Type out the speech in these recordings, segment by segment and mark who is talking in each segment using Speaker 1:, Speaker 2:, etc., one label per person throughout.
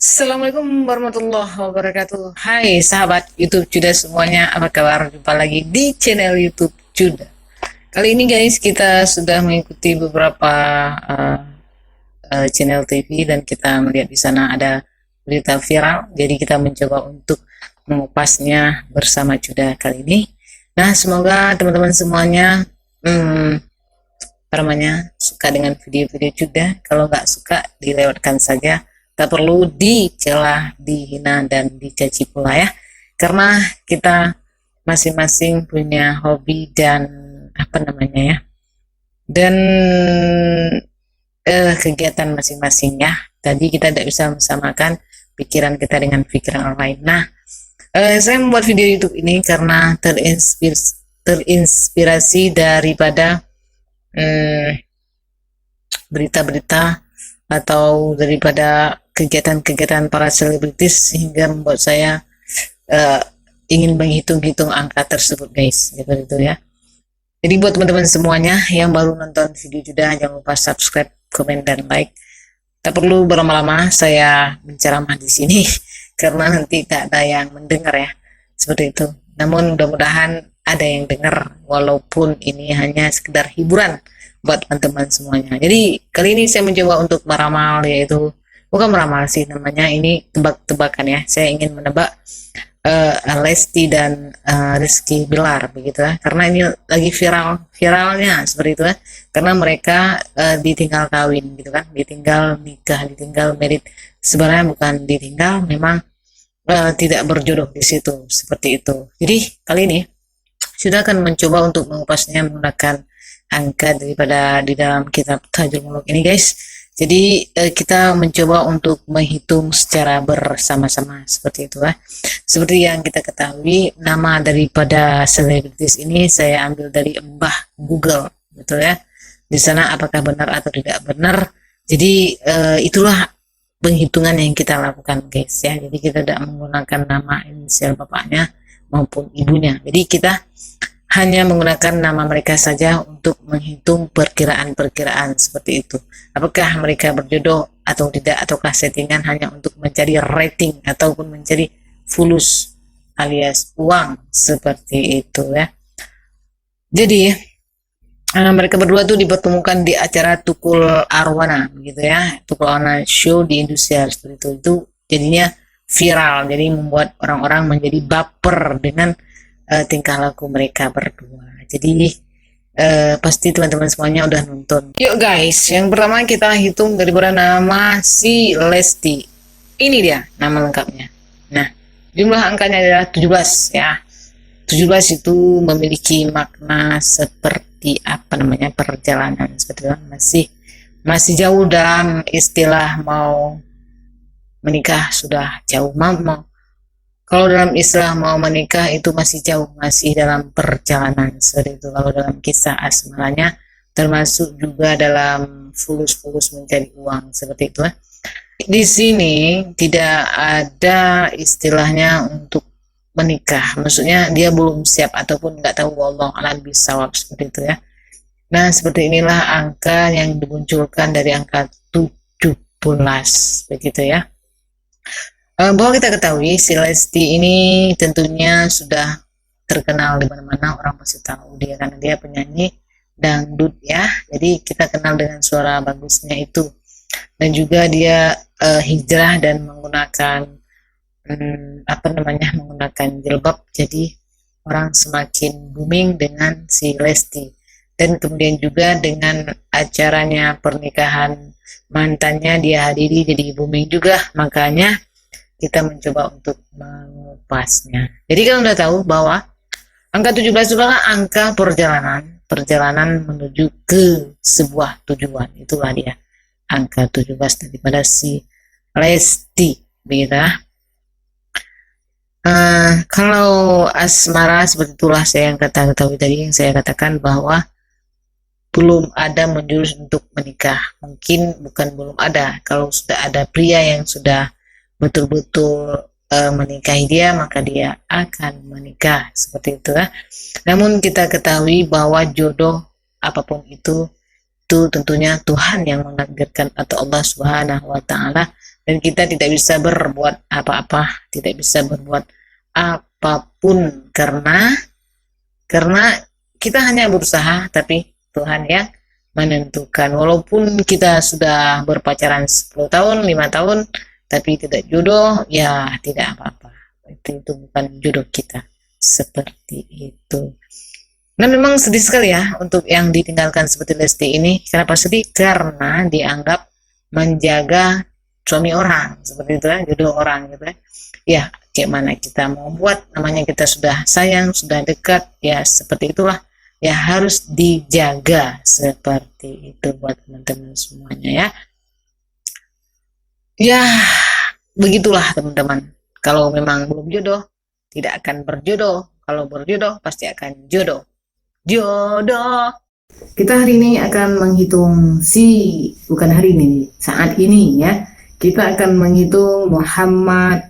Speaker 1: Assalamualaikum warahmatullahi wabarakatuh. Hai sahabat YouTube Cuda semuanya, apa kabar? Jumpa lagi di channel YouTube Cuda. Kali ini guys, kita sudah mengikuti beberapa uh, channel TV dan kita melihat di sana ada berita viral. Jadi kita mencoba untuk mengupasnya bersama Cuda kali ini. Nah, semoga teman-teman semuanya suka dengan video-video Cuda. Kalau nggak suka, dilewatkan saja. Tak perlu dicela, dihina, dan dicaci pula ya. Karena kita masing-masing punya hobi dan ya, dan kegiatan masing-masing ya. Tadi kita tidak bisa mensamakan pikiran kita dengan pikiran orang lain. Nah, saya membuat video YouTube ini karena terinspirasi daripada berita-berita atau daripada kegiatan-kegiatan para selebritis, sehingga membuat saya ingin menghitung-hitung angka tersebut guys, seperti itu ya. Jadi buat teman-teman semuanya yang baru nonton video Juda, jangan lupa subscribe, komen, dan like. Tak perlu berlama-lama saya menceramah di sini karena nanti tak ada yang mendengar ya, seperti itu. Namun mudah-mudahan ada yang dengar walaupun ini hanya sekedar hiburan buat teman-teman semuanya. Jadi kali ini saya mencoba untuk meramal, yaitu bukan meramal sih namanya, ini tebak-tebakan ya. Saya ingin menebak Lesti dan Rizky Bilar begitu ya, karena ini lagi viralnya seperti itu ya, karena mereka ditinggal kawin gitu kan, ditinggal nikah, ditinggal merit. Sebenarnya bukan ditinggal, memang tidak berjodoh di situ, seperti itu. Jadi kali ini sudah akan mencoba untuk mengupasnya menggunakan angka daripada di dalam kitab Tajul Muluk ini guys. Jadi kita mencoba untuk menghitung secara bersama-sama seperti itu ya. Seperti yang kita ketahui, nama daripada selebritis ini saya ambil dari Mbah Google, betul ya. Di sana apakah benar atau tidak benar. Jadi itulah penghitungan yang kita lakukan guys ya. Jadi kita tidak menggunakan nama inisial bapaknya maupun ibunya. Jadi kita hanya menggunakan nama mereka saja untuk menghitung perkiraan-perkiraan seperti itu. Apakah mereka berjodoh atau tidak, ataukah settingan hanya untuk mencari rating ataupun mencari fulus alias uang, seperti itu ya. Jadi mereka berdua tuh dipertemukan di acara Tukul Arwana gitu ya, Tukul Arwana Show di Indosiar seperti itu. Itu jadinya viral, jadi membuat orang-orang menjadi baper dengan tingkah laku mereka berdua. Jadi pasti teman-teman semuanya udah nonton. Yuk guys, yang pertama kita hitung dari nama si Lesti. Ini dia nama lengkapnya. Nah, jumlah angkanya adalah 17 ya. 17 itu memiliki makna seperti perjalanan, seperti itu. Masih jauh dalam istilah mau menikah, sudah jauh mau. Kalau dalam istilah mau menikah itu masih jauh, masih dalam perjalanan seperti itu. Kalau dalam kisah asmaranya termasuk juga dalam fulus-fulus mencari uang seperti itu. Di sini tidak ada istilahnya untuk menikah, maksudnya dia belum siap ataupun nggak tahu, wallahu a'lam bishawab, seperti itu ya. Nah, seperti inilah angka yang dimunculkan dari angka 17 begitu ya. Bahwa kita ketahui si Lesti ini tentunya sudah terkenal di mana-mana, orang pasti tahu dia karena dia penyanyi dangdut ya. Jadi kita kenal dengan suara bagusnya itu. Dan juga dia hijrah dan menggunakan menggunakan jilbab, jadi orang semakin booming dengan si Lesti. Dan kemudian juga dengan acaranya pernikahan mantannya dia hadiri, jadi booming juga, makanya kita mencoba untuk mengupasnya. Jadi kita sudah tahu bahwa angka 17 itu adalah angka perjalanan menuju ke sebuah tujuan. Itulah dia angka 17 daripada si Lesti, begitu. Kalau asmara seperti itulah saya yang ketahui tadi, yang saya katakan bahwa belum ada menjurus untuk menikah. Mungkin bukan belum ada, kalau sudah ada pria yang sudah betul-betul menikahi dia, maka dia akan menikah, seperti itu ya. Namun kita ketahui bahwa jodoh apapun itu tentunya Tuhan yang menakdirkan atau Allah Subhanahu wa taala dan kita tidak bisa berbuat apa-apa, tidak bisa berbuat apapun karena kita hanya berusaha, tapi Tuhan yang menentukan. Walaupun kita sudah berpacaran 10 tahun, 5 tahun, tapi tidak jodoh, ya tidak apa-apa. Itu bukan jodoh kita. Seperti itu. Nah, memang sedih sekali ya untuk yang ditinggalkan seperti Lesti ini. Kenapa sedih? Karena dianggap menjaga suami orang, seperti itu ya, jodoh orang gitu ya. Ya, kayak mana kita mau buat, namanya kita sudah sayang, sudah dekat, ya seperti itulah. Ya harus dijaga seperti itu buat teman-teman semuanya ya. Ya, begitulah teman-teman. Kalau memang belum jodoh, tidak akan berjodoh. Kalau berjodoh, pasti akan jodoh. Jodoh. Kita hari ini akan menghitung bukan hari ini, saat ini ya. Kita akan menghitung Muhammad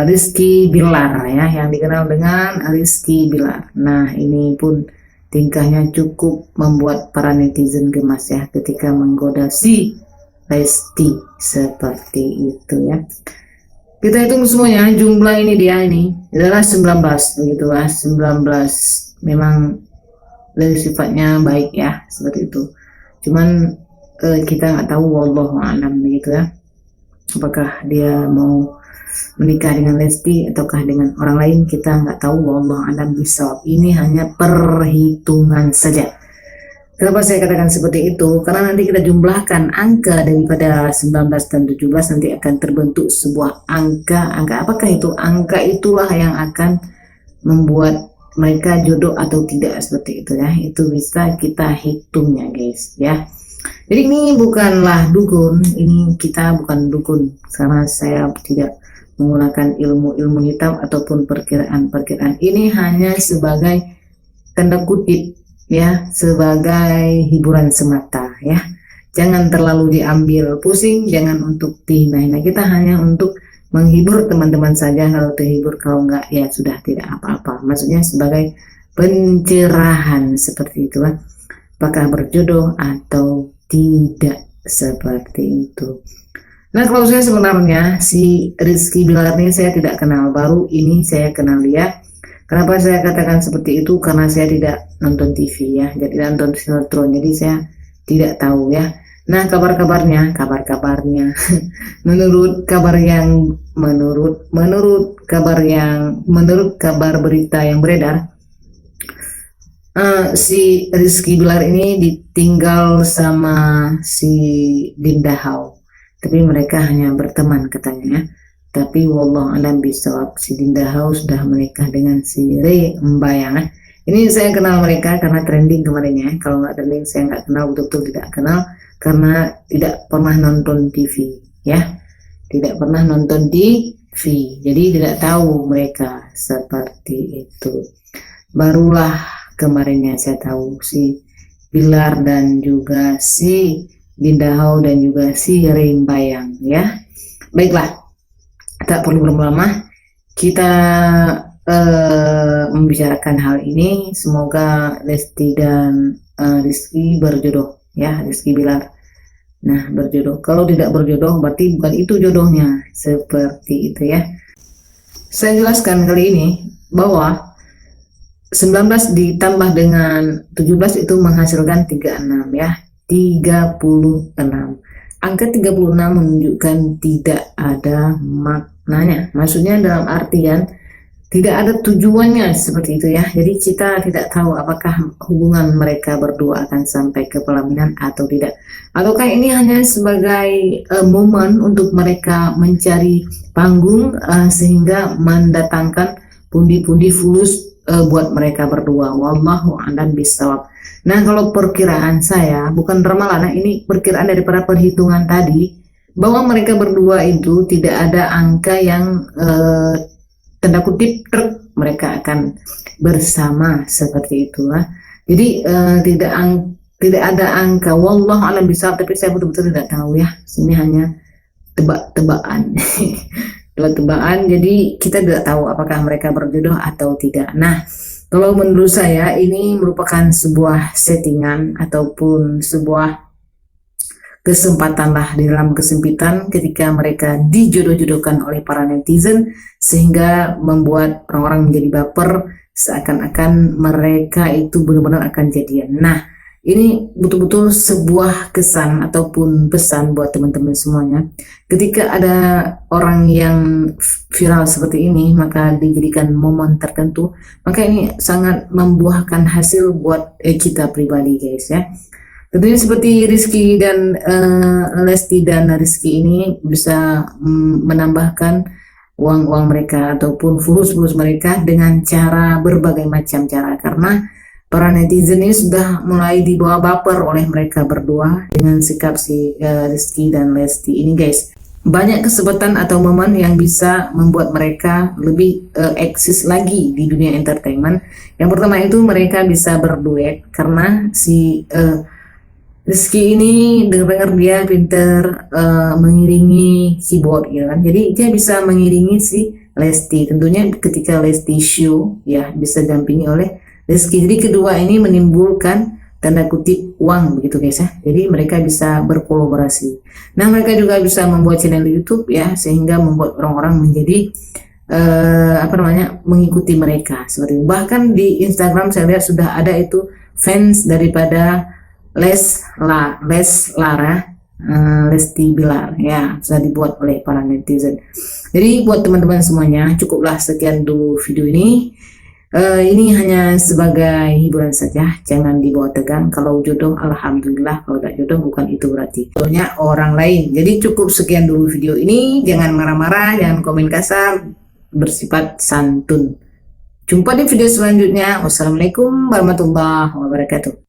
Speaker 1: Rizky Bilar ya, yang dikenal dengan Rizky Bilar. Nah, ini pun tingkahnya cukup membuat para netizen gemas ya ketika menggoda si Lesti seperti itu ya. Kita hitung semuanya, jumlah ini dia ini adalah 19 begitu ya, 19. Memang dari sifatnya baik ya seperti itu. Cuman kita nggak tahu, wallahu a'lam begitu ya. Apakah dia mau menikah dengan Lesti ataukah dengan orang lain, kita nggak tahu, wallahu a'lam bishawab. Ini hanya perhitungan saja. Kenapa saya katakan seperti itu? Karena nanti kita jumlahkan angka daripada 19 dan 17, nanti akan terbentuk sebuah angka. Angka apakah itu? Angka itulah yang akan membuat mereka jodoh atau tidak, seperti itu ya. Itu bisa kita hitungnya guys ya. Jadi ini bukanlah dukun, ini kita bukan dukun, karena saya tidak menggunakan ilmu-ilmu hitam ataupun perkiraan-perkiraan. Ini hanya sebagai tanda kutip ya, sebagai hiburan semata ya. Jangan terlalu diambil pusing, jangan untuk dihina-hina. Kita hanya untuk menghibur teman-teman saja. Kalau terhibur, kalau enggak ya sudah, tidak apa-apa. Maksudnya sebagai pencerahan seperti itu kan. Apakah berjodoh atau tidak, seperti itu. Nah, kalau saya sebenarnya si Rizky Bilar ini saya tidak kenal, baru ini saya kenal dia. Kenapa saya katakan seperti itu? Karena saya tidak nonton TV ya, jadi nonton sinetron, jadi saya tidak tahu ya. Nah, kabar-kabarnya menurut kabar berita yang beredar, si Rizky Bilar ini ditinggal sama si Dinda Hau, tapi mereka hanya berteman katanya ya. Tapi wallahu alam bisawab, si Dinda Hau sudah menikah dengan si Rey Mbayang. Ini saya kenal mereka karena trending kemarin ya. Kalau nggak trending saya nggak kenal, betul-betul tidak kenal, karena tidak pernah nonton TV ya, tidak pernah nonton TV, jadi tidak tahu mereka seperti itu. Barulah kemarinnya saya tahu si Bilar dan juga si Dinda Hau dan juga si Rey Mbayang ya. Baiklah, tak perlu berlama-lama kita membicarakan hal ini. Semoga Lesti dan Rizky berjodoh ya, Rizky Bilar. Nah, berjodoh. Kalau tidak berjodoh berarti bukan itu jodohnya, seperti itu ya. Saya jelaskan kali ini bahwa 19 ditambah dengan 17 itu menghasilkan 36 ya, 36. Angka 36 menunjukkan tidak ada maknanya. Maksudnya dalam artian tidak ada tujuannya, seperti itu ya. Jadi kita tidak tahu apakah hubungan mereka berdua akan sampai ke pelaminan atau tidak. Ataukah ini hanya sebagai momen untuk mereka mencari panggung sehingga mendatangkan pundi-pundi fulus buat mereka berdua. Wallahu a'lam bishawab. Nah, kalau perkiraan saya, bukan ramalan, nah ini perkiraan daripada perhitungan tadi, bahwa mereka berdua itu tidak ada angka yang tanda kutip mereka akan bersama, seperti itulah. Jadi tidak ada angka, wallahu a'lam bishawab, tapi saya betul-betul tidak tahu ya. Ini hanya tebak-tebakan. Tebak-tebakan, jadi kita tidak tahu apakah mereka berjodoh atau tidak. Nah, kalau menurut saya ini merupakan sebuah settingan ataupun sebuah kesempatan lah di dalam kesempitan ketika mereka dijodoh-jodohkan oleh para netizen, sehingga membuat orang-orang menjadi baper seakan-akan mereka itu benar-benar akan jadian. Nah, ini betul-betul sebuah kesan ataupun pesan buat teman-teman semuanya. Ketika ada orang yang viral seperti ini, maka dijadikan momen tertentu, maka ini sangat membuahkan hasil buat kita pribadi, guys ya. Tentunya seperti Rizky dan Lesti dan Rizky ini bisa menambahkan uang-uang mereka ataupun fulus-fulus mereka dengan cara berbagai macam cara, karena para netizen ini sudah mulai dibawa baper oleh mereka berdua dengan sikap si Rizky dan Lesti ini, guys. Banyak kesempatan atau momen yang bisa membuat mereka lebih eksis lagi di dunia entertainment. Yang pertama itu mereka bisa berduet, karena si Rizky ini dengar-dengar dia pinter mengiringi keyboard ya kan, jadi dia bisa mengiringi si Lesti. Tentunya ketika Lesti show ya bisa dampingi oleh Rizky. Jadi kedua ini menimbulkan tanda kutip uang begitu guys ya, jadi mereka bisa berkolaborasi. Nah, mereka juga bisa membuat channel YouTube ya, sehingga membuat orang-orang menjadi mengikuti mereka seperti itu. Bahkan di Instagram saya lihat sudah ada itu fans daripada Lesti Bilar ya, sudah dibuat oleh para netizen. Jadi buat teman-teman semuanya, cukuplah sekian dulu video ini. Ini hanya sebagai hiburan saja, jangan dibawa tegang. Kalau jodoh alhamdulillah, kalau tidak jodoh bukan itu berarti jodohnya orang lain. Jadi cukup sekian dulu video ini, jangan marah-marah, jangan komen kasar, bersifat santun. Jumpa di video selanjutnya. Wassalamualaikum warahmatullahi wabarakatuh.